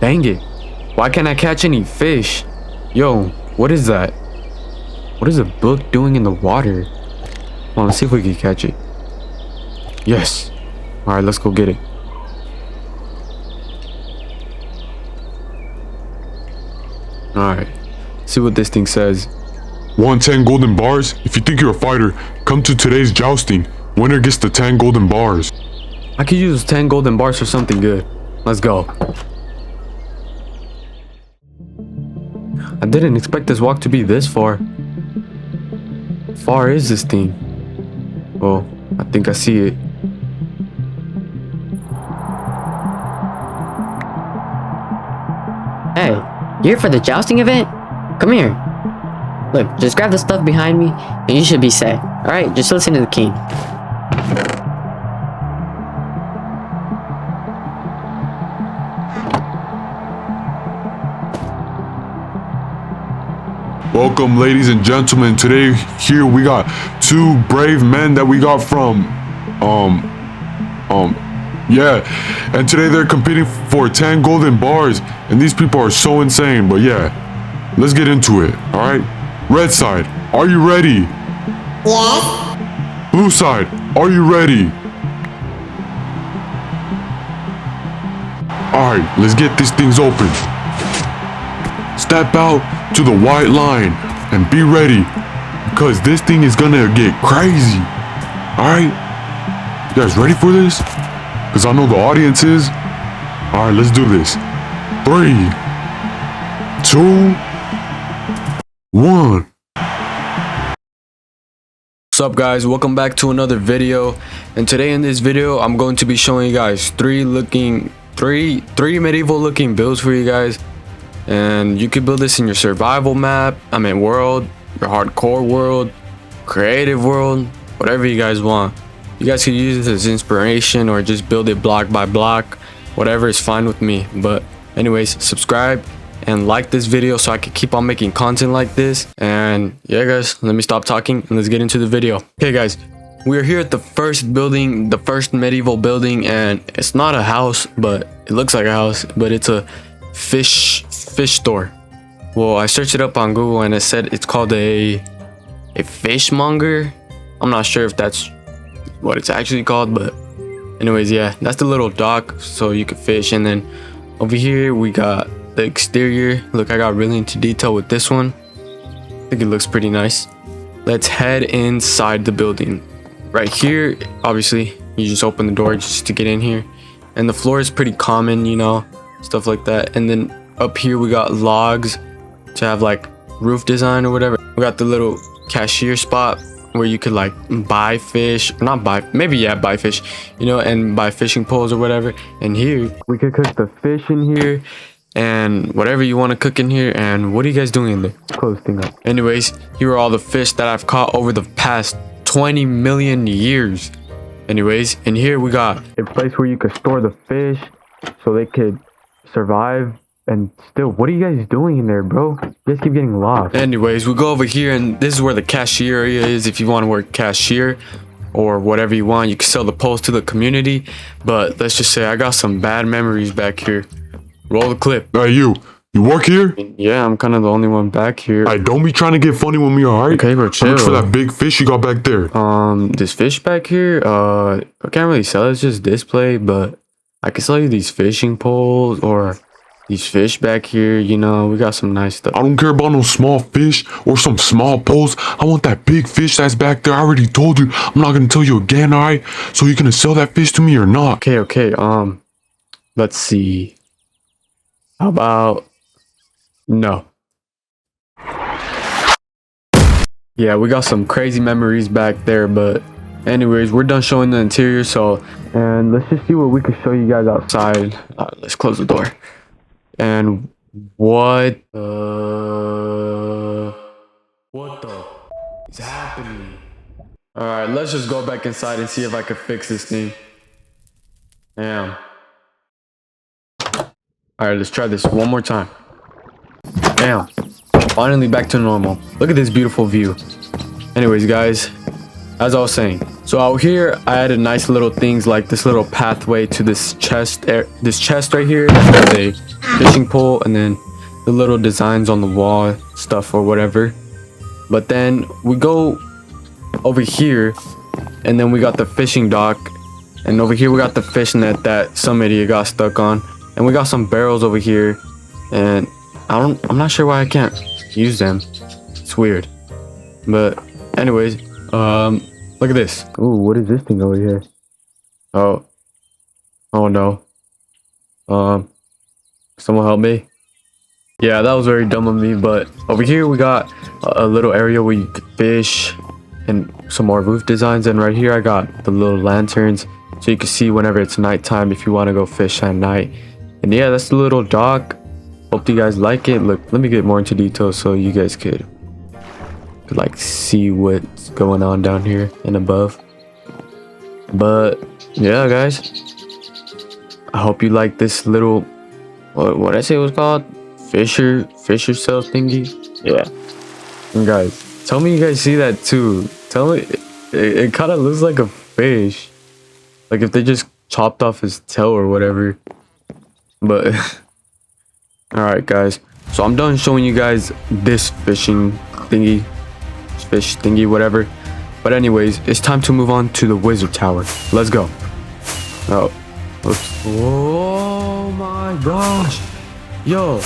Dang it. Why can't I catch any fish? Yo, what is that? What is a book doing in the water? Well, let's see if we can catch it. Yes. Alright, let's go get it. Alright. See what this thing says. Want 10 golden bars? If you think you're a fighter, come to today's jousting. Winner gets the 10 golden bars. I could use 10 golden bars for something good. Let's go. I didn't expect this walk to be this far. How far is this thing? Oh, I think I see it. Hey, you here for the jousting event? Come here. Look, just grab the stuff behind me and you should be set. Alright, just listen to the king. Welcome, ladies and gentlemen. Today here we got two brave men that we got from yeah, and today they're competing for 10 golden bars, and these people are so insane. But yeah, let's get into it. All right, red side, are you ready? Yes. Blue side, are you ready? All right, let's get these things open. Step out to the white line and be ready, because this thing is gonna get crazy. All right, you guys ready for this? Because I know the audience is. All right, let's do this. 3, 2, 1. What's up, guys? Welcome back to another video. And today in this video, I'm going to be showing you guys three medieval looking builds for you guys. And you can build this in your survival map, world, your hardcore world, creative world, whatever you guys want. You guys can use this as inspiration or just build it block by block. Whatever is fine with me. But anyways, subscribe and like this video so I can keep on making content like this. And yeah, guys, let me stop talking and let's get into the video. Okay, guys, we're here at the first building, the first medieval building, and it's not a house, but it looks like a house, but it's a fish store. Well, I searched it up on Google and it said it's called a fishmonger. I'm not sure if that's what it's actually called, but anyways, yeah, that's the little dock so you can fish. And then over here we got the exterior. Look, I got really into detail with this one. I think it looks pretty nice. Let's head inside the building. Right here, obviously you just open the door just to get in here, and the floor is pretty common, you know, stuff like that. And then up here we got logs to have like roof design or whatever. We got the little cashier spot where you could like buy fish, buy fish, you know, and buy fishing poles or whatever. And here we could cook the fish in here and whatever you want to cook in here. And what are you guys doing in there? Close thing up. Anyways, here are all the fish that I've caught over the past 20 million years. Anyways, and here we got a place where you could store the fish so they could survive. And still, what are you guys doing in there, bro? You guys keep getting lost. Anyways, we go over here and this is where the cashier area is. If you want to work cashier or whatever you want, you can sell the poles to the community. But let's just say I got some bad memories back here. Roll the clip. Hey, you work here? Yeah, I'm kind of the only one back here. Hey, don't be trying to get funny with me, all right? Okay, bro, chill. How much for that big fish you got back there? This fish back here, I can't really sell it. It's just display, but I can sell you these fishing poles or these fish back here. You know, we got some nice stuff. I don't care about no small fish or some small poles. I want that big fish that's back there. I already told you. I'm not gonna tell you again, all right? So you gonna sell that fish to me or not? Okay. Let's see. How about no? Yeah, we got some crazy memories back there, but anyways, we're done showing the interior. And let's just see what we can show you guys outside. Let's close the door. And what the is happening? All right, let's just go back inside and see if I can fix this thing. Damn. All right, let's try this one more time. Damn. Finally back to normal. Look at this beautiful view. Anyways, guys, as I was saying, so out here I added nice little things like this little pathway to this chest right here. That has a fishing pole and then the little designs on the wall stuff or whatever. But then we go over here and then we got the fishing dock, and over here we got the fish net that some idiot got stuck on, and we got some barrels over here, and I'm not sure why I can't use them. It's weird. But anyways, look at this. Ooh, what is this thing over here? Oh no. Someone help me. Yeah, that was very dumb of me, but over here we got a little area where you could fish and some more roof designs, and right here I got the little lanterns so you can see whenever it's nighttime if you want to go fish at night. And yeah, that's the little dock. Hope you guys like it. Look, let me get more into detail so you guys could like see what's going on down here and above. But yeah, guys, I hope you like this little what I say it was called, Fisher cell thingy. Yeah. And guys, tell me you guys see that too. Tell me it kind of looks like a fish, like if they just chopped off his tail or whatever. But all right, guys, so I'm done showing you guys this fish thingy, whatever. But anyways, it's time to move on to the wizard tower. Let's go. Oh, oops. Oh my gosh, yo,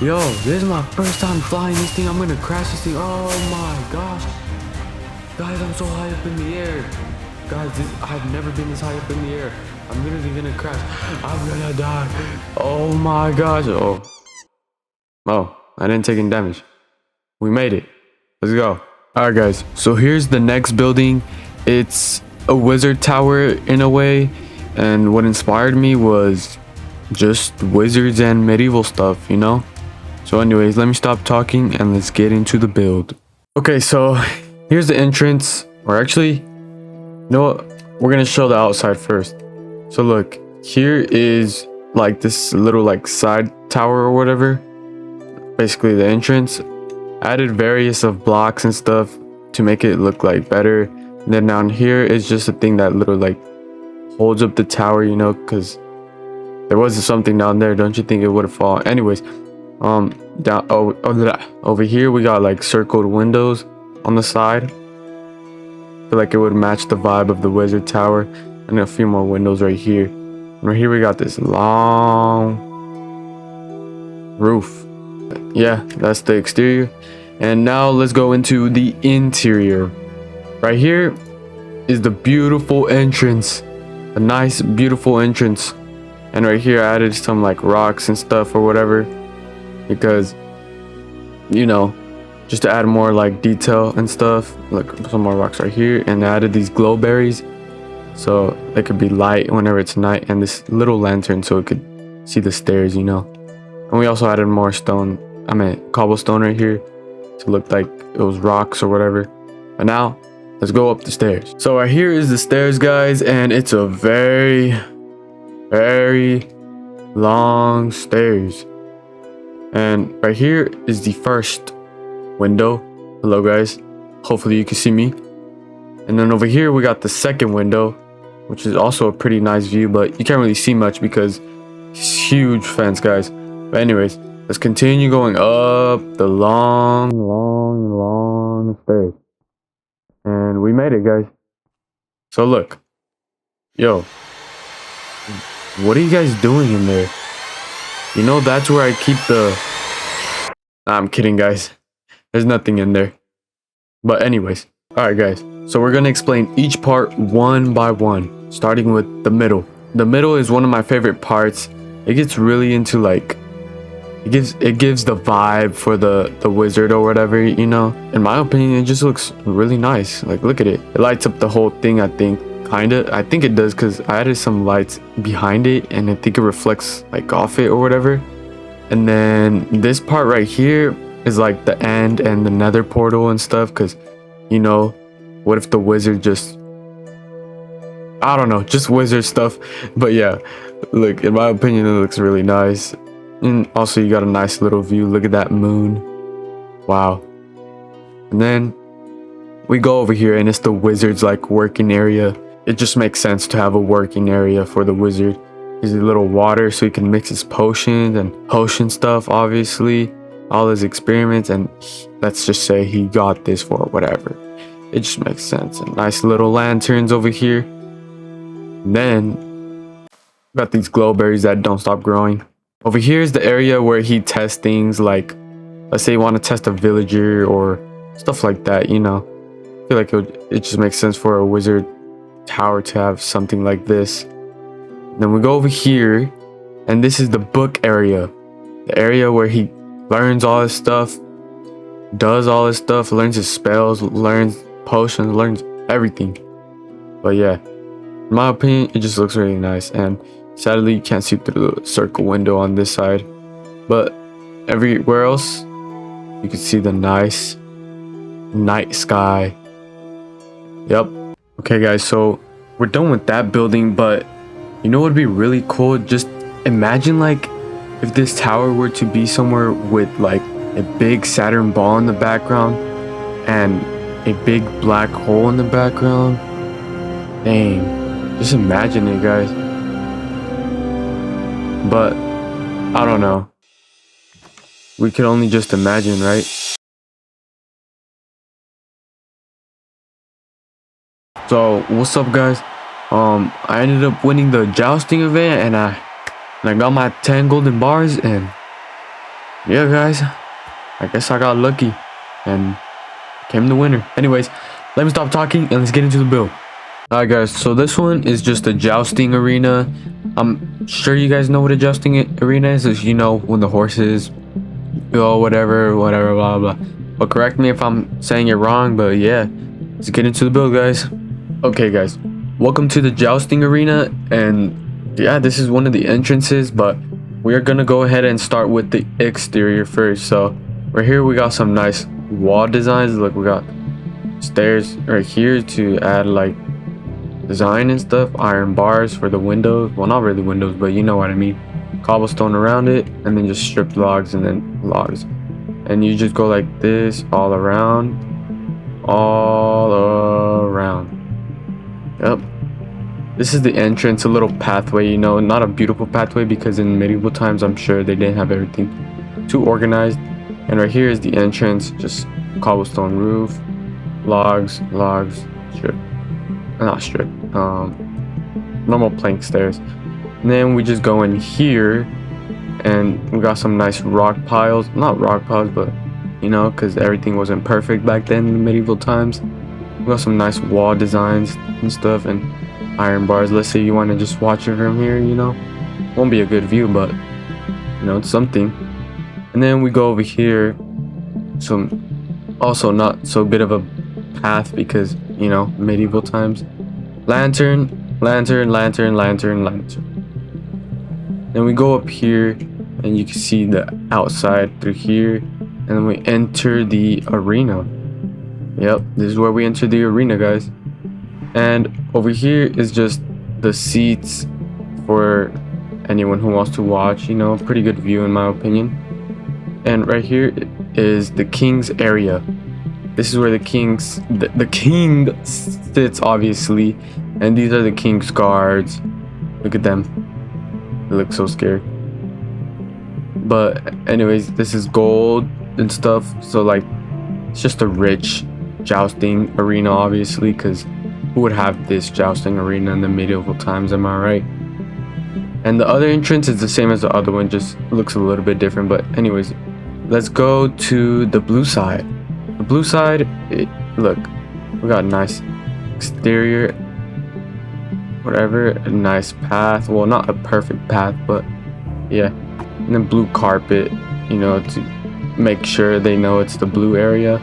this is my first time flying this thing. I'm gonna crash this thing. Oh my gosh, guys, I'm so high up in the air. Guys, I've never been this high up in the air. I'm literally gonna crash. I'm gonna die. Oh my gosh. Oh, I didn't take any damage. We made it. Let's go. Alright guys, so here's the next building. It's a wizard tower in a way, and what inspired me was just wizards and medieval stuff, you know? So anyways, let me stop talking and let's get into the build. Okay, so here's the entrance, or actually, you know what? We're gonna show the outside first. So look, here is like this little like side tower or whatever, basically the entrance. I added various of blocks and stuff to make it look like better. And then down here is just a thing that literally like holds up the tower, you know, because there was something down there. Don't you think it would have fallen? Anyways, over here we got like circled windows on the side. I feel like it would match the vibe of the wizard tower, and a few more windows right here. And right here we got this long roof. Yeah, that's the exterior. And now let's go into the interior. Right here is the beautiful entrance, a nice beautiful entrance. And right here I added some like rocks and stuff or whatever, because, you know, just to add more like detail and stuff. Look, some more rocks right here, and I added these glow berries so they could be light whenever it's night, and this little lantern so it could see the stairs, you know. And we also added more cobblestone right here to look like it was rocks or whatever. But now let's go up the stairs. So right here is the stairs, guys, and it's a very long stairs. And right here is the first window. Hello guys, hopefully you can see me. And then over here we got the second window, which is also a pretty nice view, but you can't really see much because it's huge fence, guys. But anyways, let's continue going up the long stairs. And we made it, guys. So look, yo, what are you guys doing in there? You know, that's where I keep the... Nah, I'm kidding, guys. There's nothing in there. But anyways, alright guys, so we're gonna explain each part one by one, starting with the middle. The middle is one of my favorite parts. It gets really into like, it gives the vibe for the wizard or whatever, you know. In my opinion, it just looks really nice. Like, look at it. It lights up the whole thing, I think. Kinda. I think it does, because I added some lights behind it, and I think it reflects like off it or whatever. And then this part right here is like the end and the nether portal and stuff, because, you know, what if the wizard just, I don't know, just wizard stuff. But yeah, look, in my opinion, it looks really nice. And also you got a nice little view. Look at that moon. Wow. And then we go over here, and it's the wizard's like working area. It just makes sense to have a working area for the wizard. His little water so he can mix his potions and potion stuff, obviously. All his experiments, and let's just say he got this for whatever. It just makes sense. And nice little lanterns over here. And then got these glowberries that don't stop growing. Over here is the area where he tests things like, let's say you want to test a villager or stuff like that, you know. I feel like it just makes sense for a wizard tower to have something like this. Then we go over here, and this is the book area. The area where he learns all his stuff, does all his stuff, learns his spells, learns potions, learns everything. But yeah, in my opinion, it just looks really nice. And sadly, you can't see through the circle window on this side. But everywhere else, you can see the nice night sky. Yep. Okay, guys, so we're done with that building, but you know what would be really cool? Just imagine like if this tower were to be somewhere with like a big Saturn ball in the background and a big black hole in the background. Dang, just imagine it, guys. But I don't know. We could only just imagine, right? So what's up, guys? I ended up winning the jousting event, and I got my 10 golden bars, and yeah, guys, I guess I got lucky and came the winner. Anyways, let me stop talking and let's get into the build. Alright, guys, so this one is just a jousting arena. I'm sure you guys know what a jousting arena is. It's, you know, when the horses go whatever, blah blah. But correct me if I'm saying it wrong, but yeah, let's get into the build, guys. Okay, guys, welcome to the jousting arena, and yeah, this is one of the entrances, but we are gonna go ahead and start with the exterior first. So right here we got some nice wall designs. Look, we got stairs right here to add like design and stuff, iron bars for the windows, well, not really windows, but you know what I mean, cobblestone around it, and then just stripped logs and then logs, and you just go like this all around. Yep, this is the entrance, a little pathway, you know, not a beautiful pathway because in medieval times I'm sure they didn't have everything too organized. And right here is the entrance, just cobblestone roof, logs, normal plank stairs. And then we just go in here and we got some nice rock piles, not rock piles, but you know, because everything wasn't perfect back then in the medieval times. We got some nice wall designs and stuff, and iron bars. Let's say you want to just watch it from here, you know, won't be a good view, but you know, it's something. And then we go over here, some also not so good of a path because, you know, medieval times. Lantern. Then we go up here and you can see the outside through here, and then we enter the arena. Yep, this is where we enter the arena, guys. And over here is just the seats for anyone who wants to watch, you know, pretty good view in my opinion. And right here is the king's area. This is where the king sits, obviously, and these are the king's guards. Look at them, they look so scared. But anyways, this is gold and stuff, so like it's just a rich jousting arena, obviously, because who would have this jousting arena in the medieval times, am I right? And the other entrance is the same as the other one, just looks a little bit different. But anyways, let's go to the blue side. The blue side, look, we got a nice exterior, whatever, a nice path. Well, not a perfect path, but yeah. And then blue carpet, you know, to make sure they know it's the blue area.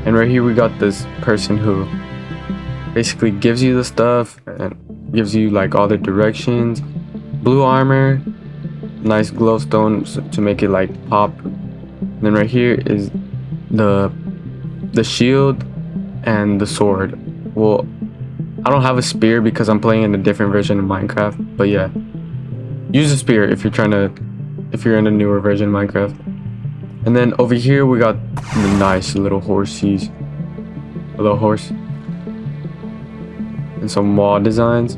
And right here we got this person who basically gives you the stuff and gives you like all the directions. Blue armor, nice glowstone to make it like pop. And then right here is the shield and the sword. Well, I don't have a spear because I'm playing in a different version of Minecraft, but yeah, use a spear if you're in a newer version of Minecraft. And then over here we got the nice little horsies, a little horse, and some wall designs.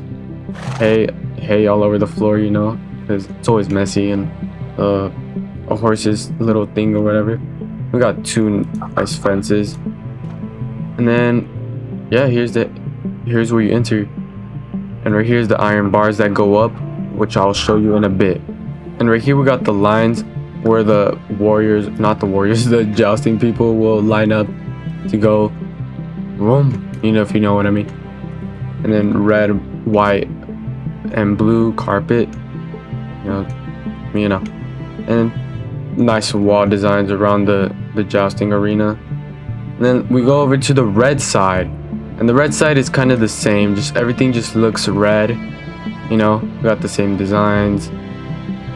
Hey, hay all over the floor, you know, because it's always messy, and a horse's little thing or whatever. We got 2 nice fences, and then yeah, here's where you enter, and right here's the iron bars that go up, which I'll show you in a bit. And right here we got the lines where the warriors, not the warriors, the jousting people will line up to go boom, you know, if you know what I mean. And then red, white, and blue carpet, you know, and nice wall designs around the jousting arena. And then we go over to the red side, and the red side is kind of the same, just everything just looks red, you know. We got the same designs,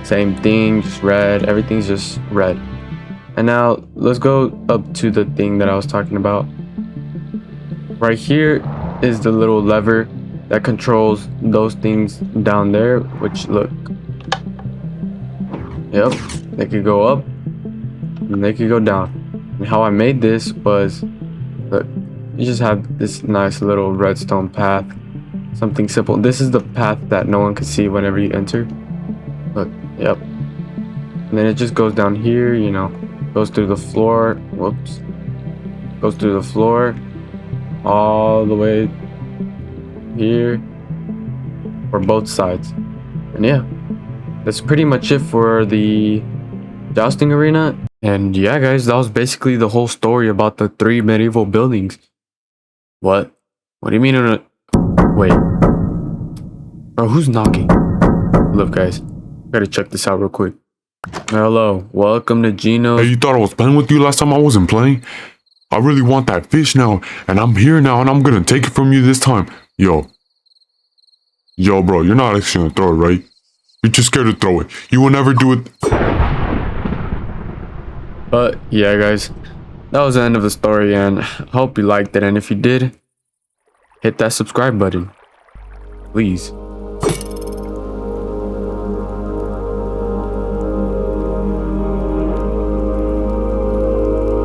same thing, just red, everything's just red. And now let's go up to the thing that I was talking about. Right here is the little lever that controls those things down there, which look, yep, they could go up and they could go down. And how I made this was, look, you just have this nice little redstone path, something simple. This is the path that no one can see whenever you enter. Look, yep. And then it just goes down here, you know, goes through the floor, whoops, goes through the floor all the way here for both sides. And yeah, that's pretty much it for the jousting arena. And yeah, guys, that was basically the whole story about the 3 medieval buildings. What do you mean? Wait, bro, who's knocking? Look, guys, gotta check this out real quick. Hello, welcome to Gino. Hey, you thought I was playing with you last time I wasn't playing? I really want that fish now, and I'm here now, and I'm gonna take it from you this time. Yo, bro, you're not actually gonna throw it, right? You're too scared to throw it. You will never do it. But yeah, guys, that was the end of the story, and I hope you liked it. And if you did, hit that subscribe button, please.